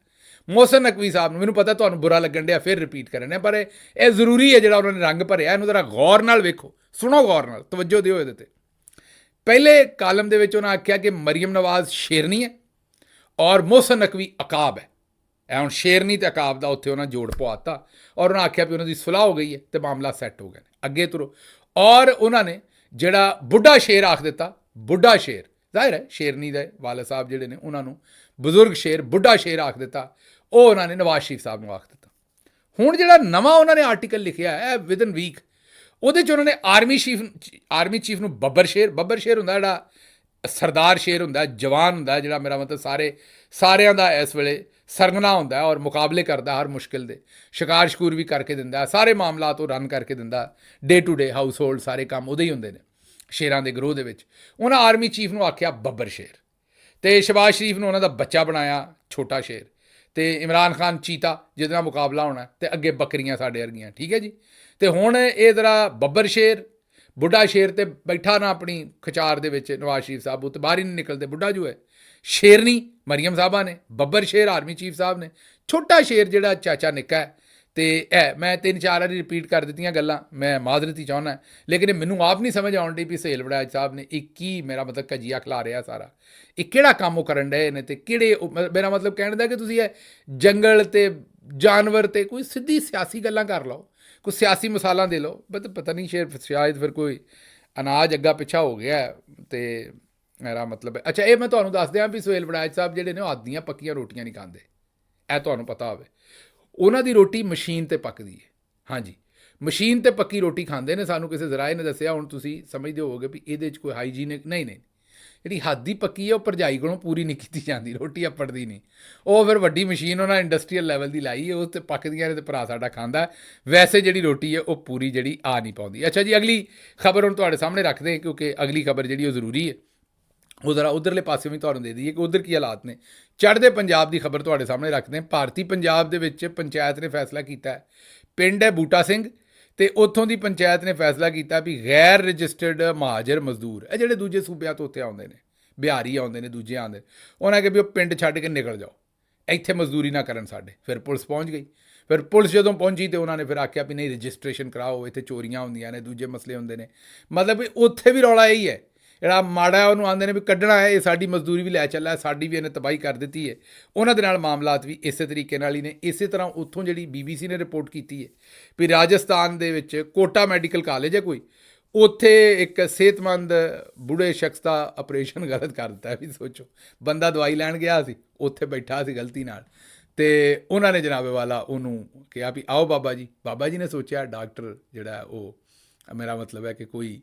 ਮੋਹਸਨ ਨਕਵੀ ਸਾਹਿਬ ਨੂੰ, ਮੈਨੂੰ ਪਤਾ ਤੁਹਾਨੂੰ ਬੁਰਾ ਲੱਗਣ ਡਿਆ, ਫਿਰ ਰਿਪੀਟ ਕਰਨ ਡਿਆ, ਪਰ ਇਹ ਜ਼ਰੂਰੀ ਹੈ ਜਿਹੜਾ ਉਹਨਾਂ ਨੇ ਰੰਗ ਭਰਿਆ, ਇਹਨੂੰ ਜ਼ਰਾ ਗੌਰ ਨਾਲ ਵੇਖੋ, ਸੁਣੋ ਗੌਰ ਨਾਲ, ਤਵੱਜੋ ਦਿਓ ਇਹਦੇ 'ਤੇ। ਪਹਿਲੇ ਕਾਲਮ ਦੇ ਵਿੱਚ ਉਹਨਾਂ ਆਖਿਆ ਕਿ ਮਰੀਮ ਨਵਾਜ਼ ਸ਼ੇਰਨੀ ਹੈ ਔਰ ਮੋਹਸਨ ਨਕਵੀ ਅਕਾਬ ਹੈ। ਇਹ ਹੁਣ ਸ਼ੇਰਨੀ ਤੇ ਅਕਾਬ ਦਾ ਉੱਥੇ ਉਹਨਾਂ ਜੋੜ ਪਵਾਤਾ, ਔਰ ਉਹਨਾਂ ਆਖਿਆ ਵੀ ਉਹਨਾਂ ਦੀ ਸੁਲਾਹ ਹੋ ਗਈ ਹੈ ਤੇ ਮਾਮਲਾ ਸੈੱਟ ਹੋ ਗਿਆ, ਅੱਗੇ ਤੁਰੋ। ਔਰ ਉਹਨਾਂ ਨੇ ਜਿਹੜਾ ਬੁੱਢਾ ਸ਼ੇਰ ਆਖ ਦਿੱਤਾ, ਬੁੱਢਾ ਸ਼ੇਰ, ਜ਼ਾਹਿਰ ਹੈ ਸ਼ੇਰਨੀ ਦੇ ਵਾਲਾ ਸਾਹਿਬ ਜਿਹੜੇ ਨੇ ਉਹਨਾਂ ਨੂੰ ਬਜ਼ੁਰਗ ਸ਼ੇਰ, ਬੁੱਢਾ ਸ਼ੇਰ ਆਖ ਦਿੱਤਾ, ਉਹ ਉਹਨਾਂ ਨੇ ਨਵਾਜ਼ ਸ਼ਰੀਫ ਸਾਹਿਬ ਨੂੰ ਆਖ ਦਿੱਤਾ। ਹੁਣ ਜਿਹੜਾ ਨਵਾਂ ਉਹਨਾਂ ਨੇ ਆਰਟੀਕਲ ਲਿਖਿਆ ਹੈ ਵਿਦਨ ਵੀਕ, ਉਹਦੇ 'ਚ ਉਹਨਾਂ ਨੇ ਆਰਮੀ ਚੀਫ ਨੂੰ ਬੱਬਰ ਸ਼ੇਰ ਹੁੰਦਾ ਜਿਹੜਾ ਸਰਦਾਰ ਸ਼ੇਰ ਹੁੰਦਾ, ਜਵਾਨ ਹੁੰਦਾ, ਜਿਹੜਾ ਮੇਰਾ ਮਤਲਬ ਸਾਰਿਆਂ ਦਾ ਇਸ ਵੇਲੇ ਸਰਗਨਾ ਹੁੰਦਾ ਔਰ ਮੁਕਾਬਲੇ ਕਰਦਾ ਹਰ ਮੁਸ਼ਕਿਲ ਦੇ, ਸ਼ਿਕਾਰ ਸ਼ਕੂਰ ਵੀ ਕਰਕੇ ਦਿੰਦਾ, ਸਾਰੇ ਮਾਮਲਾਤ ਉਹ ਰਨ ਕਰਕੇ ਦਿੰਦਾ, day to day household ਸਾਰੇ ਕੰਮ ਉਹਦੇ ਹੀ ਹੁੰਦੇ ਨੇ ਸ਼ੇਰਾਂ ਦੇ ਗਰੋਹ ਦੇ ਵਿੱਚ। ਉਹਨਾਂ ਆਰਮੀ ਚੀਫ ਨੂੰ ਆਖਿਆ ਬੱਬਰ ਸ਼ੇਰ, ਤੇ ਸ਼ਬਾਜ਼ ਸ਼ਰੀਫ ਨੂੰ ਉਹਨਾਂ ਦਾ ਬੱਚਾ ਬਣਾਇਆ ਛੋਟਾ ਸ਼ੇਰ, ਤੇ ਇਮਰਾਨ ਖਾਨ ਚੀਤਾ ਜਿਹਦੇ ਨਾਲ ਮੁਕਾਬਲਾ ਹੋਣਾ, ਤੇ ਅੱਗੇ ਬੱਕਰੀਆਂ ਸਾਡੇ ਵਰਗੀਆਂ, ਠੀਕ ਹੈ ਜੀ। ਤੇ ਹੁਣ ਇਹ ਜ਼ਰਾ ਬੱਬਰ ਸ਼ੇਰ, ਬੁੱਢਾ ਸ਼ੇਰ ਤੇ ਬੈਠਾ ਨਾ ਆਪਣੀ ਖਚਾਰ ਦੇ ਵਿੱਚ ਨਵਾਜ਼ ਸ਼ਰੀਫ ਸਾਹਿਬ, ਉਹ ਤੇ ਬਾਹਰ ਹੀ ਨਹੀਂ ਨਿਕਲਦੇ, ਬੁੱਢਾ ਜੋ ਹੈ। ਸ਼ੇਰਨੀ ਮਰੀਮ ਸਾਹਿਬਾ ਨੇ, ਬੱਬਰ ਸ਼ੇਰ ਆਰਮੀ ਚੀਫ ਸਾਹਿਬ ਨੇ, ਛੋਟਾ ਸ਼ੇਰ ਜਿਹੜਾ ਚਾਚਾ ਨਿੱਕਾ ਹੈ। ਤੇ ਇਹ ਮੈਂ 3-4 ਵਾਰੀ ਰਿਪੀਟ ਕਰ ਦਿੱਤੀਆਂ ਗੱਲਾਂ, ਮੈਂ ਮਾਜ਼ਰਤੀ ਚਾਹੁੰਦਾ, ਲੇਕਿਨ ਮੈਨੂੰ ਆਪ ਨਹੀਂ ਸਮਝ ਆਉਣ ਡਈ ਵੀ ਸੁਹੇਲ ਵੜੈਚ ਸਾਹਿਬ ਨੇ ਇਹ ਕੀ ਮੇਰਾ ਮਤਲਬ ਕਜੀਆ ਖਿਲਾ ਰਿਹਾ ਸਾਰਾ, ਇਹ ਕਿਹੜਾ ਕੰਮ ਉਹ ਕਰਨ ਡਏ ਨੇ, ਤੇ ਕਿਹੜੇ ਮੇਰਾ ਮਤਲਬ ਕਹਿਣ ਦਾ ਕਿ ਤੁਸੀਂ ਇਹ ਜੰਗਲ ਤੇ ਜਾਨਵਰ ਤੇ ਕੋਈ ਸਿੱਧੀ ਸਿਆਸੀ ਗੱਲਾਂ ਕਰ ਲਓ, ਕੋਈ ਸਿਆਸੀ ਮਸਾਲਾ ਦੇ ਲਓ, ਪਤਾ ਨਹੀਂ ਸ਼ਾਇਦ ਫਿਰ ਕੋਈ ਅਨਾਜ ਅੱਗਾ ਪਿੱਛਾ ਹੋ ਗਿਆ। ਤੇ ਮੇਰਾ ਮਤਲਬ ਹੈ, ਅੱਛਾ ਇਹ ਮੈਂ ਤੁਹਾਨੂੰ ਦੱਸ ਦਿਆਂ ਵੀ ਸੁਹੇਲ ਵੜੈਚ ਸਾਹਿਬ ਜਿਹੜੇ ਨੇ ਉਹ ਆਦੀਆਂ ਪੱਕੀਆਂ ਰੋਟੀਆਂ ਨਹੀਂ ਖਾਂਦੇ, ਇਹ ਤੁਹਾਨੂੰ ਪਤਾ ਹੋਵੇ। ਉਹਨਾਂ ਦੀ ਰੋਟੀ ਮਸ਼ੀਨ 'ਤੇ ਪੱਕਦੀ ਹੈ, ਹਾਂਜੀ ਮਸ਼ੀਨ 'ਤੇ ਪੱਕੀ ਰੋਟੀ ਖਾਂਦੇ ਨੇ। ਸਾਨੂੰ ਕਿਸੇ ਜ਼ਰਾਏ ਨੇ ਦੱਸਿਆ, ਹੁਣ ਤੁਸੀਂ ਸਮਝਦੇ ਹੋਵੋਗੇ ਵੀ ਇਹਦੇ 'ਚ ਕੋਈ ਹਾਈਜੀਨਿਕ ਨਹੀਂ, ਜਿਹੜੀ ਹੱਦ ਦੀ ਪੱਕੀ ਹੈ ਉਹ ਭਰਜਾਈ ਕੋਲੋਂ ਪੂਰੀ ਨਹੀਂ ਕੀਤੀ ਜਾਂਦੀ, ਰੋਟੀ ਅੱਪੜਦੀ ਨਹੀਂ, ਉਹ ਫਿਰ ਵੱਡੀ ਮਸ਼ੀਨ ਉਹਨਾਂ ਇੰਡਸਟਰੀਅਲ ਲੈਵਲ ਦੀ ਲਾਈ ਹੈ, ਉਸ 'ਤੇ ਪੱਕਦੀਆਂ ਨੇ ਤੇ ਭਰਾ ਸਾਡਾ ਖਾਂਦਾ। ਵੈਸੇ ਜਿਹੜੀ ਰੋਟੀ ਹੈ ਉਹ ਪੂਰੀ ਜਿਹੜੀ ਆ ਨਹੀਂ ਪਾਉਂਦੀ। ਅੱਛਾ ਜੀ, ਅਗਲੀ ਖਬਰ ਹੁਣ ਤੁਹਾਡੇ ਸਾਹਮਣੇ ਰੱਖਦੇ ਹਾਂ, ਕਿਉਂਕਿ ਅਗਲੀ ਖਬਰ ਜਿਹੜੀ ਉਹ ਜ਼ਰੂਰੀ ਹੈ, ਉਹ ਜ਼ਰਾ ਉਧਰਲੇ ਪਾਸੇ ਵੀ ਤੁਹਾਨੂੰ ਦੇ ਦਈਏ ਕਿ ਉਧਰ ਕੀ ਹਾਲਾਤ ਨੇ। ਚੜ੍ਹਦੇ ਪੰਜਾਬ ਦੀ ਖਬਰ ਤੁਹਾਡੇ ਸਾਹਮਣੇ ਰੱਖਦੇ ਹਾਂ। ਭਾਰਤੀ ਪੰਜਾਬ ਦੇ ਵਿੱਚ ਪੰਚਾਇਤ ਨੇ ਫੈਸਲਾ ਕੀਤਾ ਹੈ, ਪਿੰਡ ਹੈ ਬੂਟਾ ਸਿੰਘ, ਤੇ ਉੱਥੋਂ ਦੀ ਪੰਚਾਇਤ ਨੇ ਫੈਸਲਾ ਕੀਤਾ ਵੀ ਗੈਰ ਰਜਿਸਟਰਡ ਮਹਾਜਰ ਮਜ਼ਦੂਰ, ਇਹ ਜਿਹੜੇ ਦੂਜੇ ਸੂਬਿਆਂ ਤੋਂ ਉੱਥੇ ਆਉਂਦੇ ਨੇ, ਬਿਹਾਰੀ ਆਉਂਦੇ ਨੇ, ਦੂਜੇ ਆਉਂਦੇ, ਉਹਨਾਂ ਕਿ ਵੀ ਉਹ ਪਿੰਡ ਛੱਡ ਕੇ ਨਿਕਲ ਜਾਓ, ਇੱਥੇ ਮਜ਼ਦੂਰੀ ਨਾ ਕਰਨ ਸਾਡੇ। ਫਿਰ ਪੁਲਿਸ ਪਹੁੰਚ ਗਈ, ਫਿਰ ਪੁਲਿਸ ਜਦੋਂ ਪਹੁੰਚੀ ਤੇ ਉਹਨਾਂ ਨੇ ਫਿਰ ਆਖਿਆ ਵੀ ਨਹੀਂ ਰਜਿਸਟ੍ਰੇਸ਼ਨ ਕਰਾਓ, ਇੱਥੇ ਚੋਰੀਆਂ ਹੁੰਦੀਆਂ ਨੇ, ਦੂਜੇ ਮਸਲੇ ਹੁੰਦੇ ਨੇ। ਮਤਲਬ ਵੀ ਉੱਥੇ ਵੀ ਰੌਲਾ ਇਹੀ ਹੈ, ਜਿਹੜਾ ਮਾੜਾ ਉਹਨੂੰ ਆਉਂਦੇ ਨੇ ਵੀ ਕੱਢਣਾ ਹੈ, ਇਹ ਸਾਡੀ ਮਜ਼ਦੂਰੀ ਵੀ ਲੈ ਚੱਲਾ, ਸਾਡੀ ਵੀ ਇਹਨੇ ਤਬਾਹੀ ਕਰ ਦਿੱਤੀ ਹੈ। ਉਹਨਾਂ ਦੇ ਨਾਲ ਮਾਮਲਾਤ ਵੀ ਇਸੇ ਤਰੀਕੇ ਨਾਲ ਹੀ ਨੇ। ਇਸੇ ਤਰ੍ਹਾਂ ਉੱਥੋਂ ਜਿਹੜੀ BBC ਨੇ ਰਿਪੋਰਟ ਕੀਤੀ ਹੈ ਵੀ ਰਾਜਸਥਾਨ ਦੇ ਵਿੱਚ ਕੋਟਾ ਮੈਡੀਕਲ ਕਾਲਜ ਹੈ ਕੋਈ, ਉੱਥੇ ਇੱਕ ਸਿਹਤਮੰਦ ਬੁੜੇ ਸ਼ਖਸ ਦਾ ਆਪਰੇਸ਼ਨ ਗਲਤ ਕਰ ਦਿੱਤਾ। ਵੀ ਸੋਚੋ, ਬੰਦਾ ਦਵਾਈ ਲੈਣ ਗਿਆ ਸੀ, ਉੱਥੇ ਬੈਠਾ ਸੀ ਗਲਤੀ ਨਾਲ, ਤੇ ਉਹਨਾਂ ਨੇ ਜਨਾਬੇ ਵਾਲਾ ਉਹਨੂੰ ਕਿਹਾ ਵੀ ਆਓ ਬਾਬਾ ਜੀ। ਬਾਬਾ ਜੀ ਨੇ ਸੋਚਿਆ ਡਾਕਟਰ ਜਿਹੜਾ ਉਹ ਮੇਰਾ ਮਤਲਬ ਹੈ ਕਿ ਕੋਈ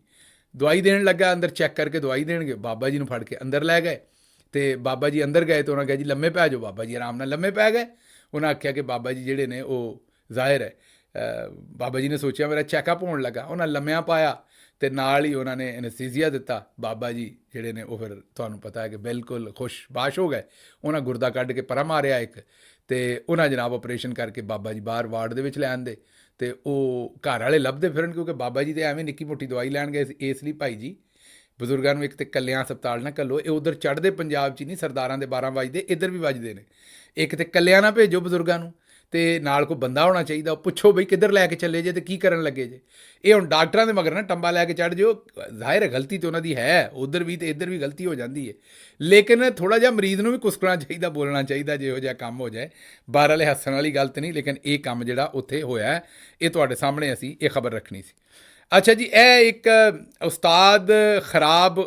ਦਵਾਈ ਦੇਣ ਲੱਗਾ, ਅੰਦਰ ਚੈੱਕ ਕਰਕੇ ਦਵਾਈ ਦੇਣਗੇ, ਬਾਬਾ ਜੀ ਨੂੰ ਫੜ ਕੇ ਅੰਦਰ ਲੈ ਗਏ, ਤੇ ਬਾਬਾ ਜੀ ਅੰਦਰ ਗਏ ਤੇ ਉਹਨਾਂ ਕਿਹਾ ਜੀ ਲੰਮੇ ਪੈ ਜਾਓ। ਬਾਬਾ ਜੀ ਆਰਾਮ ਨਾਲ ਲੰਮੇ ਪੈ ਗਏ। ਉਹਨਾਂ ਆਖਿਆ ਕਿ ਬਾਬਾ ਜੀ ਜਿਹੜੇ ਨੇ ਉਹ ਜ਼ਾਹਿਰ ਹੈ, ਬਾਬਾ ਜੀ ਨੇ ਸੋਚਿਆ ਮੇਰਾ ਚੈੱਕਅਪ ਹੋਣ ਲੱਗਾ, ਉਹਨਾਂ ਲੰਮਿਆਂ ਪਾਇਆ ਤੇ ਨਾਲ ਹੀ ਉਹਨਾਂ ਨੇ ਐਨਸਥੀਸੀਆ ਦਿੱਤਾ। ਬਾਬਾ ਜੀ ਜਿਹੜੇ ਨੇ ਉਹ ਫਿਰ ਤੁਹਾਨੂੰ ਪਤਾ ਹੈ ਕਿ ਬਿਲਕੁਲ ਖੁਸ਼ਬਾਸ਼ ਹੋ ਗਏ, ਉਹਨਾਂ ਗੁਰਦਾ ਕੱਢ ਕੇ ਪਰਾਂ ਮਾਰਿਆ ਇੱਕ, ਤੇ ਉਹਨਾਂ ਜਨਾਬ ਆਪਰੇਸ਼ਨ ਕਰਕੇ ਬਾਬਾ ਜੀ ਬਾਹਰ ਵਾਰਡ ਦੇ ਵਿੱਚ ਲੈ ਆਂਦੇ, ਤੇ ਉਹ ਘਰ ਵਾਲੇ ਲੱਭਦੇ ਫਿਰਨ, ਕਿਉਂਕਿ ਬਾਬਾ ਜੀ ਤੇ ਐਵੇਂ ਨਿੱਕੀ ਮੋਟੀ ਦਵਾਈ ਲੈਣ ਗਏ ਸੀ। ਇਸ ਲਈ ਭਾਈ ਜੀ ਬਜ਼ੁਰਗਾਂ ਨੂੰ ਇੱਕ ਤੇ ਕੱਲਿਆਂ ਹਸਪਤਾਲ ਨਾ ਘੱਲੋ, ਇਹ ਉਧਰ ਚੜ੍ਹਦੇ ਪੰਜਾਬ 'ਚ ਹੀ ਨਹੀਂ, ਸਰਦਾਰਾਂ ਦੇ 12 ਵੱਜਦੇ, ਇੱਧਰ ਵੀ ਵੱਜਦੇ ਨੇ। ਇੱਕ ਤੇ ਕੱਲਿਆਂ ਨਾ ਭੇਜੋ ਬਜ਼ੁਰਗਾਂ ਨੂੰ, ਤੇ ਨਾਲ ਕੋਈ ਬੰਦਾ ਹੋਣਾ ਚਾਹੀਦਾ, ਪੁੱਛੋ ਬਈ ਕਿੱਧਰ ਲੈ ਕੇ ਚੱਲੇ ਜੇ ਤੇ ਕੀ ਕਰਨ ਲੱਗੇ ਜੇ। ਇਹ ਹੁਣ ਡਾਕਟਰਾਂ ਦੇ ਮਗਰ ਨਾ ਟੰਬਾ ਲੈ ਕੇ ਚੜ੍ਹ ਜਿਓ, ਜ਼ਾਹਿਰ ਹੈ ਗਲਤੀ ਤਾਂ ਉਹਨਾਂ ਦੀ ਹੈ, ਉੱਧਰ ਵੀ ਤੇ ਇੱਧਰ ਵੀ ਗਲਤੀ ਹੋ ਜਾਂਦੀ ਹੈ, ਲੇਕਿਨ ਥੋੜ੍ਹਾ ਜਿਹਾ ਮਰੀਜ਼ ਨੂੰ ਵੀ ਕੁਸਕਣਾ ਚਾਹੀਦਾ, ਬੋਲਣਾ ਚਾਹੀਦਾ ਜੇ ਇਹੋ ਜਿਹਾ ਕੰਮ ਹੋ ਜਾਏ। ਬਾਹਰਲੇ ਹੱਸਣ ਵਾਲੀ ਗੱਲ ਤਾਂ ਨਹੀਂ, ਲੇਕਿਨ ਇਹ ਕੰਮ ਜਿਹੜਾ ਉੱਥੇ ਹੋਇਆ ਇਹ ਤੁਹਾਡੇ ਸਾਹਮਣੇ ਅਸੀਂ ਇਹ ਖਬਰ ਰੱਖਣੀ ਸੀ। ਅੱਛਾ ਜੀ, ਇਹ ਇੱਕ ਉਸਤਾਦ ਖਰਾਬ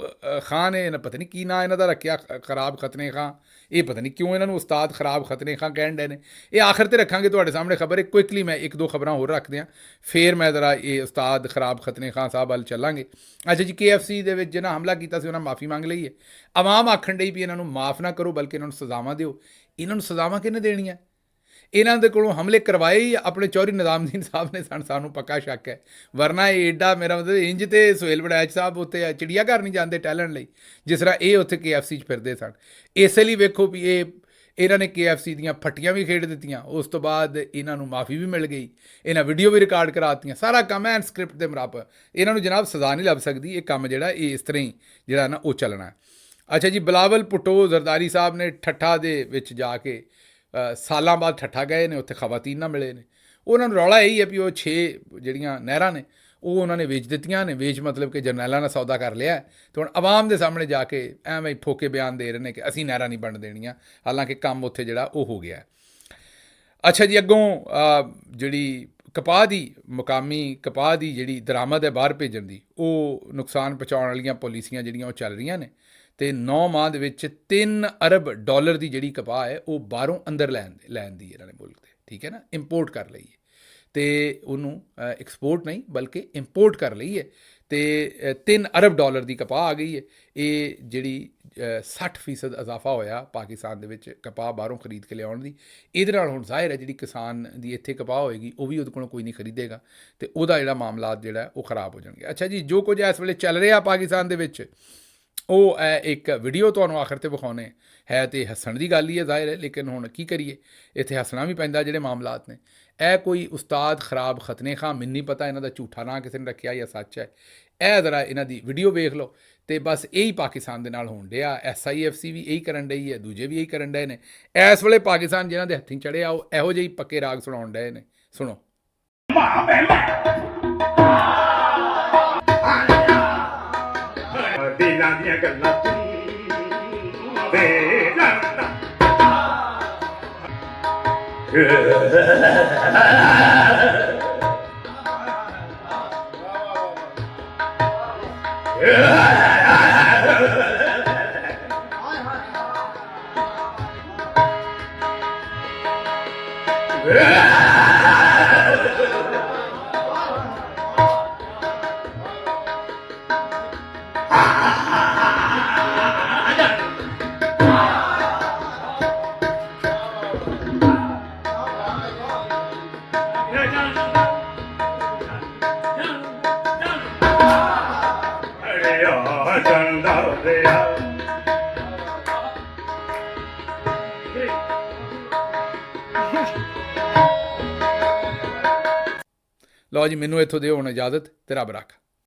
ਖਾਂ ਨੇ, ਪਤਾ ਨਹੀਂ ਕੀ ਨਾਂ ਇਹਨਾਂ ਦਾ ਰੱਖਿਆ, ਖਰਾਬ ਖਤਨੇ ਖਾਂ, ਇਹ ਪਤਾ ਨਹੀਂ ਕਿਉਂ ਇਹਨਾਂ ਨੂੰ ਉਸਤਾਦ ਖਰਾਬ ਖਤਨੇ ਖਾਂ ਕਹਿਣ ਡਏ ਨੇ। ਇਹ ਆਖਰ ਤੇ ਰੱਖਾਂਗੇ ਤੁਹਾਡੇ ਸਾਹਮਣੇ ਖਬਰ, ਕੁਇਕਲੀ ਮੈਂ ਇੱਕ ਦੋ ਖਬਰਾਂ ਹੋਰ ਰੱਖਦੇ ਹਾਂ, ਫਿਰ ਮੈਂ ਜ਼ਰਾ ਇਹ ਉਸਤਾਦ ਖਰਾਬ ਖਤਨੇ ਖਾਂ ਸਾਹਿਬ ਵੱਲ ਚੱਲਾਂਗੇ। ਅੱਛਾ ਜੀ, KFC ਦੇ ਵਿੱਚ ਜਿਹਨਾਂ ਹਮਲਾ ਕੀਤਾ ਸੀ ਉਹਨਾਂ ਮਾਫੀ ਮੰਗ ਲਈ ਹੈ। ਆਵਾਮ ਆਖਣ ਡਈ ਵੀ ਇਹਨਾਂ ਨੂੰ ਮਾਫ ਨਾ ਕਰੋ, ਬਲਕਿ ਇਹਨਾਂ ਨੂੰ ਸਜ਼ਾਵਾਂ ਦਿਓ। ਇਹਨਾਂ ਨੂੰ ਸਜ਼ਾਵਾਂ ਕਿਹਨੇ ਦੇਣੀਆਂ? ਇਹਨਾਂ ਦੇ ਕੋਲੋਂ ਹਮਲੇ ਕਰਵਾਏ ਹੀ ਆਪਣੇ ਚੌਧਰੀ ਨਿਜ਼ਾਮੁਦੀਨ ਸਾਹਿਬ ਨੇ ਸਾਨੂੰ ਪੱਕਾ ਸ਼ੱਕ ਹੈ, ਵਰਨਾ ਇਹ ਏਡਾ, ਮੇਰਾ ਮਤਲਬ ਇੰਜ ਤੇ ਸੁਹੇਲ ਵੜੈਚ ਸਾਹਿਬ ਉੱਥੇ ਚਿੜੀਆ ਘਰ ਨਹੀਂ ਜਾਂਦੇ ਟਹਿਲਣ ਲਈ ਜਿਸ ਤਰ੍ਹਾਂ ਇਹ ਉੱਥੇ KFC 'ਚ ਫਿਰਦੇ ਸਨ। ਇਸੇ ਲਈ ਵੇਖੋ ਵੀ ਇਹਨਾਂ ਨੇ KFC ਦੀਆਂ ਫੱਟੀਆਂ ਵੀ ਖੇਡ ਦਿੱਤੀਆਂ, ਉਸ ਤੋਂ ਬਾਅਦ ਇਹਨਾਂ ਨੂੰ ਮਾਫੀ ਵੀ ਮਿਲ ਗਈ, ਇਹਨਾਂ ਵੀਡੀਓ ਵੀ ਰਿਕਾਰਡ ਕਰਾ ਦਿੱਤੀਆਂ, ਸਾਰਾ ਕੰਮ ਐਨ ਸਕ੍ਰਿਪਟ ਦੇ ਮੁਤਾਬਕ। ਇਹਨਾਂ ਨੂੰ ਜਨਾਬ ਸਜ਼ਾ ਨਹੀਂ ਲੱਭ ਸਕਦੀ, ਇਹ ਕੰਮ ਜਿਹੜਾ ਇਹ ਇਸ ਤਰ੍ਹਾਂ ਹੀ ਜਿਹੜਾ ਨਾ ਉਹ ਚੱਲਣਾ। ਅੱਛਾ ਜੀ, ਬਿਲਾਵਲ ਭੁੱਟੋ ਜ਼ਰਦਾਰੀ ਸਾਹਿਬ ਨੇ ਠੱਠਾ ਦੇ ਵਿੱਚ ਜਾ ਕੇ ਸਾਲਾਂ ਬਾਅਦ ਠੱਠਾ ਗਏ ਨੇ, ਉੱਥੇ ਖਵਾਤੀਨ ਨਾ ਮਿਲੇ ਨੇ। ਉਹਨਾਂ ਨੂੰ ਰੌਲਾ ਇਹੀ ਹੈ ਵੀ ਉਹ 6 ਜਿਹੜੀਆਂ ਨਹਿਰਾਂ ਨੇ ਉਹ ਉਹਨਾਂ ਨੇ ਵੇਚ ਦਿੱਤੀਆਂ ਨੇ, ਵੇਚ ਮਤਲਬ ਕਿ ਜਰਨੈਲਾਂ ਨਾਲ ਸੌਦਾ ਕਰ ਲਿਆ। ਅਤੇ ਹੁਣ ਆਵਾਮ ਦੇ ਸਾਹਮਣੇ ਜਾ ਕੇ ਐਵੇਂ ਠੋਕੇ ਬਿਆਨ ਦੇ ਰਹੇ ਨੇ ਕਿ ਅਸੀਂ ਨਹਿਰਾਂ ਨਹੀਂ ਬਣ ਦੇਣੀਆਂ, ਹਾਲਾਂਕਿ ਕੰਮ ਉੱਥੇ ਜਿਹੜਾ ਉਹ ਹੋ ਗਿਆ। ਅੱਛਾ ਜੀ, ਅੱਗੋਂ ਜਿਹੜੀ ਕਪਾਹ ਦੀ ਮੁਕਾਮੀ ਕਪਾਹ ਦੀ ਜਿਹੜੀ ਦਰਾਮਦ ਹੈ ਬਾਹਰ ਭੇਜਣ ਦੀ, ਉਹ ਨੁਕਸਾਨ ਪਹੁੰਚਾਉਣ ਵਾਲੀਆਂ ਪਾਲਿਸੀਆਂ ਜਿਹੜੀਆਂ ਉਹ ਚੱਲ ਰਹੀਆਂ ਨੇ, ਅਤੇ 9 ਮਾਹ ਦੇ ਵਿੱਚ $3 ਅਰਬ ਦੀ ਜਿਹੜੀ ਕਪਾਹ ਹੈ ਉਹ ਬਾਹਰੋਂ ਅੰਦਰ ਲੈਣ ਦੀ ਇਹਨਾਂ ਨੇ ਮੁਲਕ ਦੇ, ਠੀਕ ਹੈ ਨਾ, ਇੰਪੋਰਟ ਕਰ ਲਈ ਹੈ। ਅਤੇ ਉਹਨੂੰ ਐਕਸਪੋਰਟ ਨਹੀਂ ਬਲਕਿ ਇੰਪੋਰਟ ਕਰ ਲਈ ਹੈ, ਅਤੇ $3 ਅਰਬ ਦੀ ਕਪਾਹ ਆ ਗਈ ਹੈ। ਇਹ ਜਿਹੜੀ 60% ਇਜ਼ਾਫਾ ਹੋਇਆ ਪਾਕਿਸਤਾਨ ਦੇ ਵਿੱਚ ਕਪਾਹ ਬਾਹਰੋਂ ਖਰੀਦ ਕੇ ਲਿਆਉਣ ਦੀ। ਇਹਦੇ ਨਾਲ ਹੁਣ ਜ਼ਾਹਿਰ ਹੈ ਜਿਹੜੀ ਕਿਸਾਨ ਦੀ ਇੱਥੇ ਕਪਾਹ ਹੋਏਗੀ ਉਹ ਵੀ ਉਹਦੇ ਕੋਲੋਂ ਕੋਈ ਨਹੀਂ ਖਰੀਦੇਗਾ, ਅਤੇ ਉਹਦਾ ਜਿਹੜਾ ਮਾਮਲਾਤ ਜਿਹੜਾ ਉਹ ਖ਼ਰਾਬ ਹੋ ਜਾਣਗੇ। ਅੱਛਾ ਜੀ, ਜੋ ਕੁਝ ਇਸ ਵੇਲੇ ਚੱਲ ਰਿਹਾ ਪਾਕਿਸਤਾਨ ਦੇ ਵਿੱਚ, ਉਹ ਇੱਕ ਵੀਡੀਓ ਤੁਹਾਨੂੰ ਆਖਰ 'ਤੇ ਵਿਖਾਉਣੇ ਹੈ, ਅਤੇ ਹੱਸਣ ਦੀ ਗੱਲ ਹੀ ਹੈ ਜ਼ਾਹਿਰ ਹੈ, ਲੇਕਿਨ ਹੁਣ ਕੀ ਕਰੀਏ, ਇੱਥੇ ਹੱਸਣਾ ਵੀ ਪੈਂਦਾ ਜਿਹੜੇ ਮਾਮਲਾਤ ਨੇ। ਇਹ ਕੋਈ ਉਸਤਾਦ ਖਰਾਬ ਖਤਨੇ ਖਾਂ, ਮੈਨੂੰ ਨਹੀਂ ਪਤਾ ਇਹਨਾਂ ਦਾ ਝੂਠਾ ਨਾਂ ਕਿਸੇ ਨੇ ਰੱਖਿਆ ਜਾਂ ਸੱਚ ਹੈ, ਇਹ ਜ਼ਰਾ ਇਹਨਾਂ ਦੀ ਵੀਡੀਓ ਵੇਖ ਲਓ। ਅਤੇ ਬਸ ਇਹੀ ਪਾਕਿਸਤਾਨ ਦੇ ਨਾਲ ਹੋਣ ਡਿਆ। SIFC ਵੀ ਇਹੀ ਕਰਨ ਡਈ ਹੈ, ਦੂਜੇ ਵੀ ਇਹੀ ਕਰਨ ਡਏ ਨੇ। ਇਸ ਵੇਲੇ ਪਾਕਿਸਤਾਨ ਜਿਹਨਾਂ ਦੇ ਹੱਥੀਂ ਚੜ੍ਹਿਆ ਉਹ ਇਹੋ ਜਿਹੇ ਪੱਕੇ ਰਾਗ ਸੁਣਾਉਣ ਡਏ ਨੇ, ਸੁਣੋ। ਦਿਲਾਂ ਦੀਆਂ ਗੱਲਾਂ ਲਓ ਜੀ, ਮੈਨੂੰ ਇੱਥੋਂ ਦਿਓ ਹੁਣ ਇਜਾਜ਼ਤ, ਤੇ ਰੱਬ ਰੱਖ।